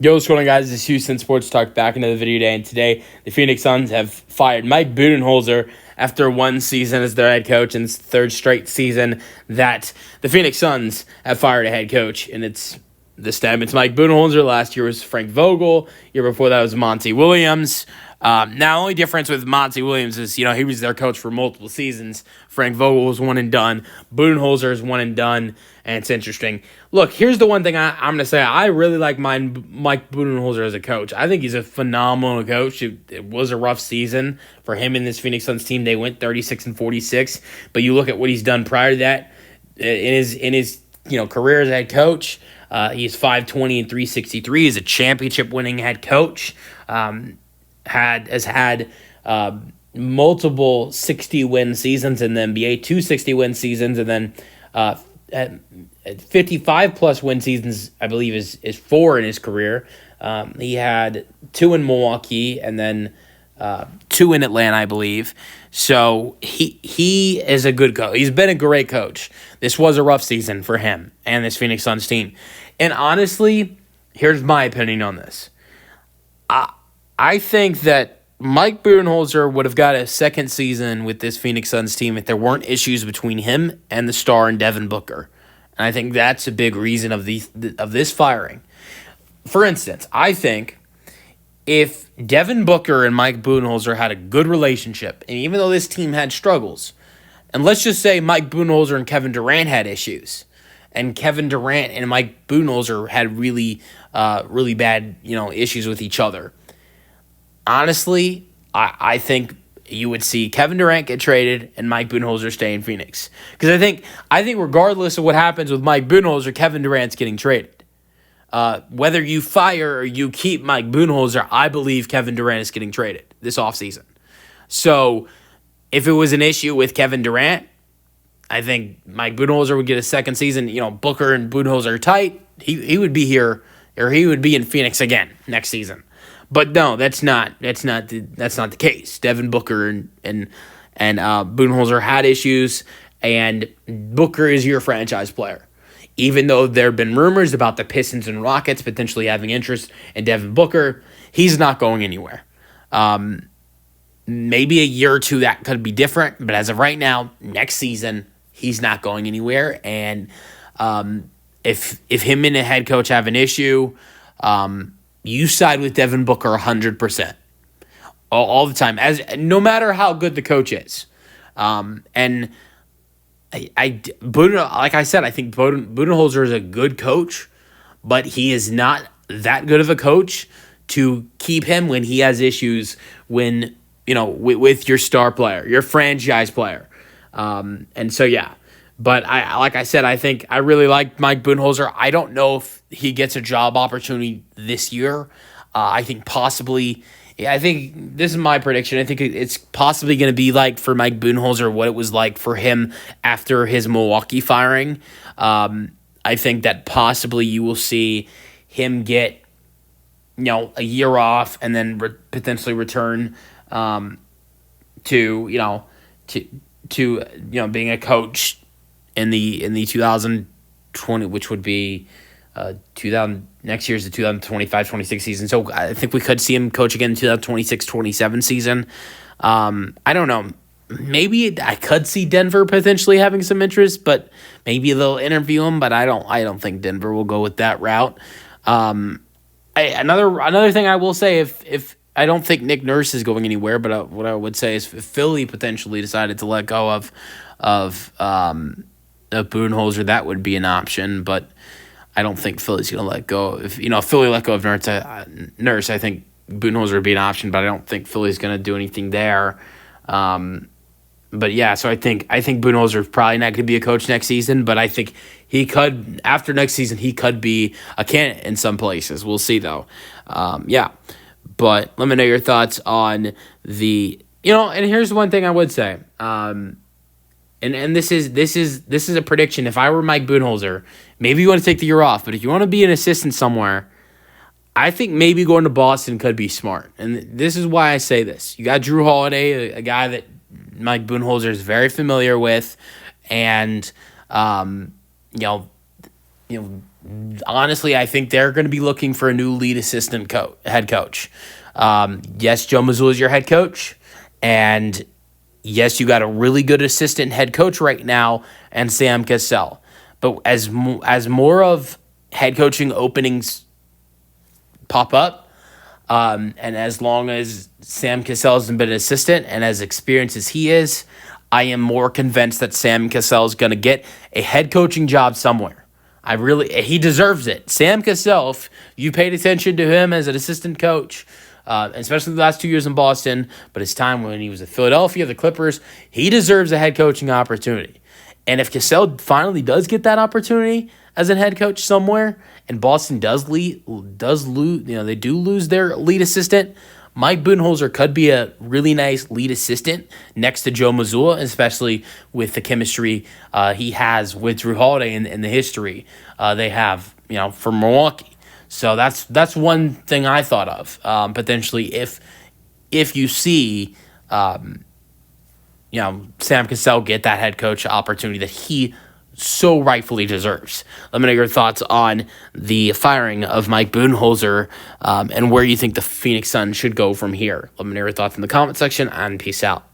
Yo, what's going on, guys? This is Houston Sports Talk back into the video today, and today the Phoenix Suns have fired Mike Budenholzer after one season as their head coach, and it's the third straight season that the Phoenix Suns have fired a head coach, and it's this time it's Mike Budenholzer. Last year was Frank Vogel. Year before that was Monty Williams. Now, only difference with Monty Williams is, he was their coach for multiple seasons. Frank Vogel was one and done. Budenholzer is one and done, and it's interesting. Look, here's the one thing I'm going to say. I really like Mike Budenholzer as a coach. I think he's a phenomenal coach. It was a rough season for him and this Phoenix Suns team. They went 36-46, but you look at what he's done prior to that in his career as a head coach. He's 520 and 363. He's a championship-winning head coach. Has had multiple 60-win seasons in the NBA, 2 60-win seasons, and then 55-plus win seasons, I believe, is 4 in his career. He had 2 in Milwaukee and then 2 in Atlanta, I believe. So he is a good coach. He's been a great coach. This was a rough season for him and this Phoenix Suns team. And honestly, here's my opinion on this. I think that Mike Budenholzer would have got a second season with this Phoenix Suns team if there weren't issues between him and the star and Devin Booker. And I think that's a big reason of this firing. For instance, I think if Devin Booker and Mike Budenholzer had a good relationship, and even though this team had struggles, and let's just say Mike Budenholzer and Kevin Durant had issues, and Kevin Durant and Mike Budenholzer had really bad issues with each other. Honestly, I think you would see Kevin Durant get traded and Mike Budenholzer stay in Phoenix. Because I think regardless of what happens with Mike Budenholzer, Kevin Durant's getting traded. Whether you fire or you keep Mike Budenholzer, I believe Kevin Durant is getting traded this offseason. So if it was an issue with Kevin Durant, I think Mike Budenholzer would get a second season. Booker and Budenholzer are tight. He would be here, or he would be in Phoenix again next season. But no, that's not the case. Devin Booker and Budenholzer had issues, and Booker is your franchise player. Even though there have been rumors about the Pistons and Rockets potentially having interest in Devin Booker, he's not going anywhere. Maybe a year or two that could be different, but as of right now, next season, he's not going anywhere. And if him and the head coach have an issue, you side with Devin Booker 100%, all the time, no matter how good the coach is. And like I said, I think Budenholzer is a good coach, but he is not that good of a coach to keep him when he has issues with your star player, your franchise player. And so, yeah. But like I said, I really like Mike Budenholzer. I don't know if he gets a job opportunity this year. I think possibly. I think this is my prediction. I think it's possibly going to be like for Mike Budenholzer what it was like for him after his Milwaukee firing. I think that possibly you will see him get a year off and then potentially return to being a coach in the 2020, which would be next year's the 2025-26 season. So I think we could see him coach again in 2026-27 season. I don't know. Maybe I could see Denver potentially having some interest, but maybe they'll interview him. But I don't think Denver will go with that route. Another thing I will say, if I don't think Nick Nurse is going anywhere, but what I would say is if Philly potentially decided to let go of Budenholzer, that would be an option, but I don't think Philly's going to let go. If Philly let go of Nurse, I think Budenholzer would be an option, but I don't think Philly's going to do anything there. But yeah, so I think Budenholzer is probably not going to be a coach next season, but I think he could, after next season, he could be a candidate in some places. We'll see though. Yeah, but let me know your thoughts on and here's one thing I would say. And this is a prediction. If I were Mike Budenholzer, maybe you want to take the year off, but if you want to be an assistant somewhere, I think maybe going to Boston could be smart. And this is why I say this. You got Drew Holiday, a guy that Mike Budenholzer is very familiar with, and honestly, I think they're going to be looking for a new lead assistant head coach. Yes, Joe Mazzulla is your head coach, and yes, you got a really good assistant head coach right now, and Sam Cassell. But as more of head coaching openings pop up, and as long as Sam Cassell has been an assistant and as experienced as he is, I am more convinced that Sam Cassell is going to get a head coaching job somewhere. He deserves it. Sam Cassell, if you paid attention to him as an assistant coach, especially the last 2 years in Boston, but his time when he was at Philadelphia, the Clippers, he deserves a head coaching opportunity. And if Cassell finally does get that opportunity as a head coach somewhere, and Boston does lose, they do lose their lead assistant, Mike Budenholzer could be a really nice lead assistant next to Joe Mazzulla, especially with the chemistry he has with Drew Holiday and the history they have, for Milwaukee. So that's one thing I thought of potentially if you see Sam Cassell get that head coach opportunity that he so rightfully deserves. Let me know your thoughts on the firing of Mike Budenholzer and where you think the Phoenix Suns should go from here. Let me know your thoughts in the comment section, and peace out.